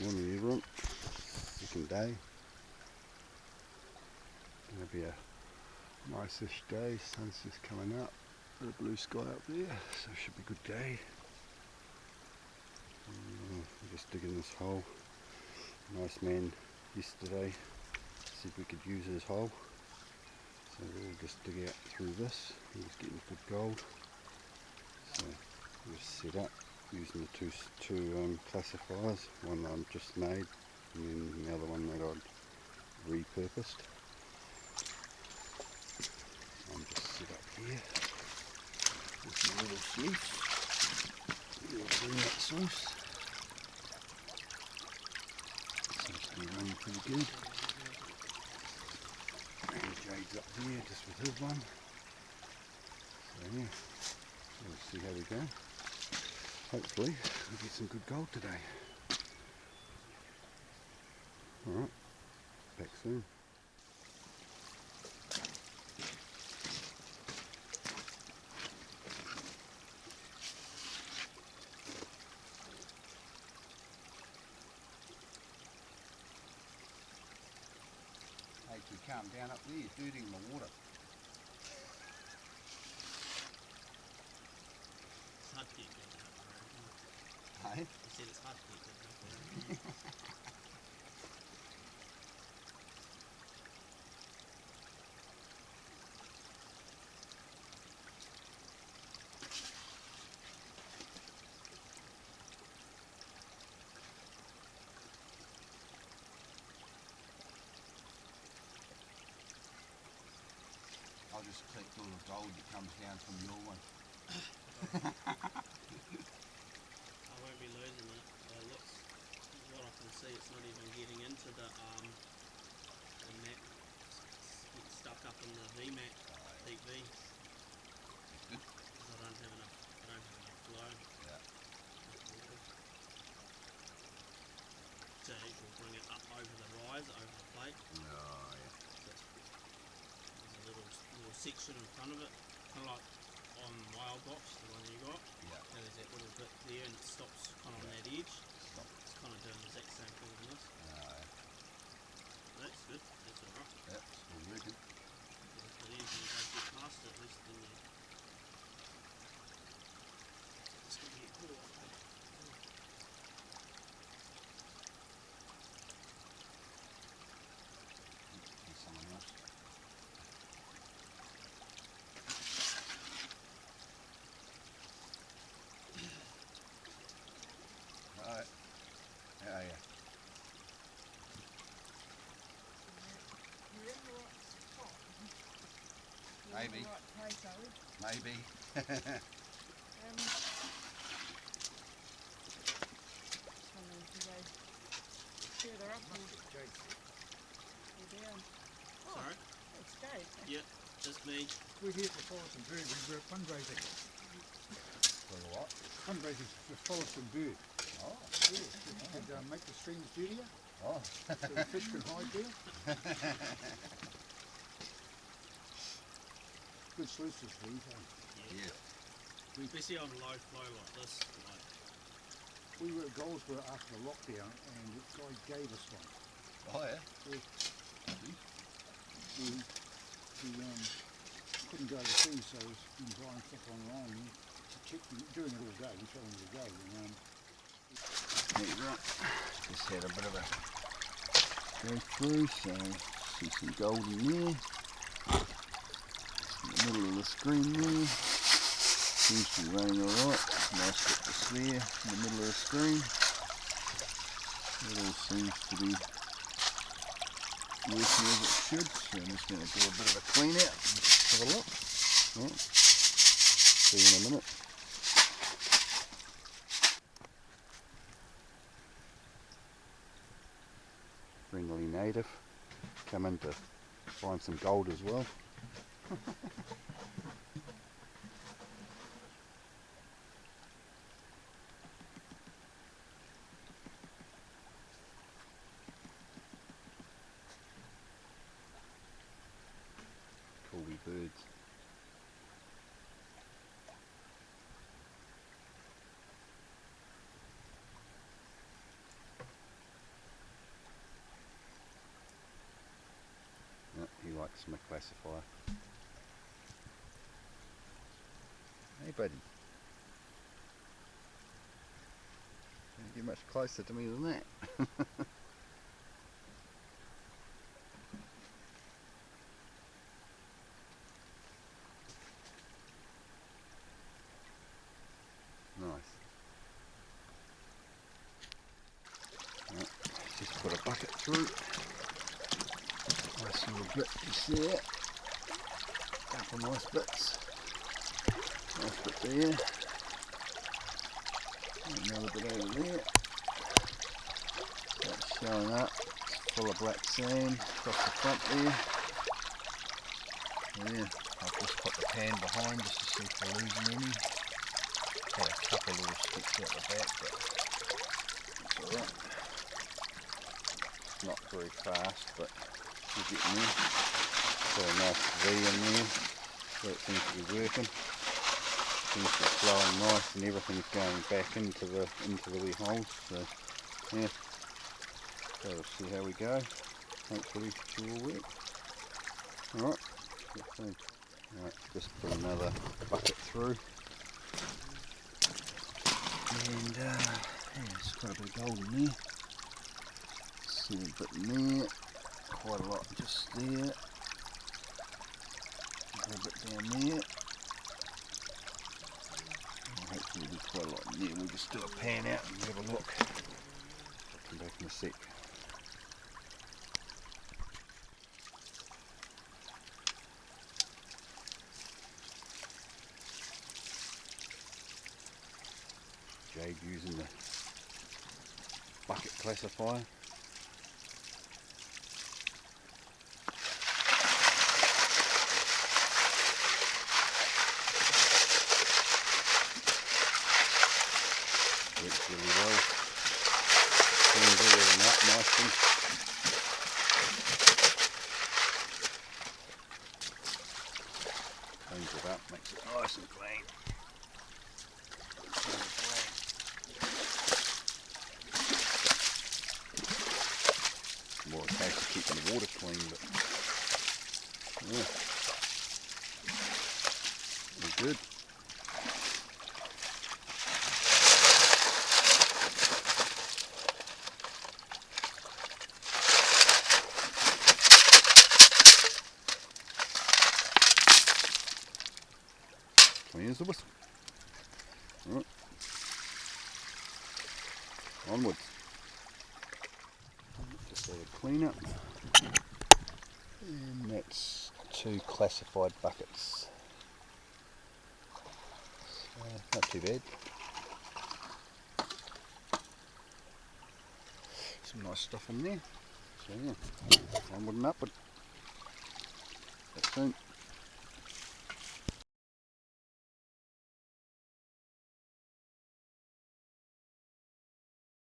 Morning everyone, second day. Gonna be a nice-ish day, sun's just coming up, bit of blue sky up there, so it should be a good day. We're just digging this hole. Nice man yesterday said we could use his hole, so we'll just dig out through this. He was getting good gold, so we'll set up using the two classifiers, one I've just made and then the other one that I'd repurposed. I'm just set up here with my little sluice, little net sluice. Seems to be running pretty good. And Jade's up there just with his one. So yeah, we'll see how we go. Hopefully we'll get some good gold today. Alright, back soon. Hey, you calm down up there, you're dirtying the water. It's hard to get good enough, I reckon. Hey? I said it's hard to get good enough, I reckon. I'll just collect all the gold that comes down from your one. I won't be losing it. It looks, what I can see, it's not even getting into the mat. It's stuck up in the VMAT, deep V. Good. Because I don't have enough flow. Yeah. So it will bring it up over the rise, over the plate. Oh, yeah. There's a little section in front of it, kind of like on my old box, the one you got. Yeah. And there's that little bit there and it stops kind of on that edge. Stop. It's kind of doing the exact same thing on this. Yeah. That's good, that's alright. Yep, still working. If it easily does get past it, at least then you... It's going to get caught. There's someone else. Alright. Yeah, yeah. Maybe. Maybe. Further up or down. Oh, Sorry? it's Dave. Yep, just me. We're here for Forest and Bird. We're fundraising. For what? Fundraising for Forest and Bird. Oh. Yeah, and make the streams dirtier Oh. so the fish can hide there. Good sluices for these, eh? Yeah. Especially on low flow like this. Like, We were at Goldsboro after the lockdown and the guy gave us one. Oh, yeah. He couldn't go overseas, so he's been buying stuff online. He checked doing it all day. We told him to go. And, There you go. Just had a bit of a go through, so see some gold in there. In the middle of the screen there. Seems to be running alright. Nice bit of flare in the middle of the screen. It all seems to be working as it should, so I'm just going to do a bit of a clean out and have a look. Right. See you in a minute. Friendly native, come in to find some gold as well. Cool wee birds. That's my classifier. Hey buddy. Don't get much closer to me than that. Nice. Right, just put a bucket through. Nice little bit just there. Couple nice bits. Nice bit there. Another bit over there. That's showing up. It's full of black sand across the front there. Yeah, I've just put the pan behind just to see if we're losing any. Had a couple little sticks out the back, but it's alright. Not very fast, but we're getting there. Got a nice V in there, so it seems to be working. Seems to be flowing nice and everything's going back into the wee holes. So yeah, so we'll see how we go. Hopefully it will work. Alright, let's see. Alright, just put another bucket through. And yeah, it's got a bit of gold in there. See a bit in there. Quite a lot just there. A bit down there. Hopefully there'll be quite a lot in there. We'll just do a pan out and have a look. I'll come back in a sec. Jade using the bucket classifier. Works really well. Cleans everything up nicely. Cleans it up, makes it nice and clean. More a case of keeping the water clean, but yeah, we're good. Clean as a whistle. Alright, onwards. Just a clean up, and that's 2 classified buckets. So, not too bad. Some nice stuff in there. So yeah, onward and upward. That's soon.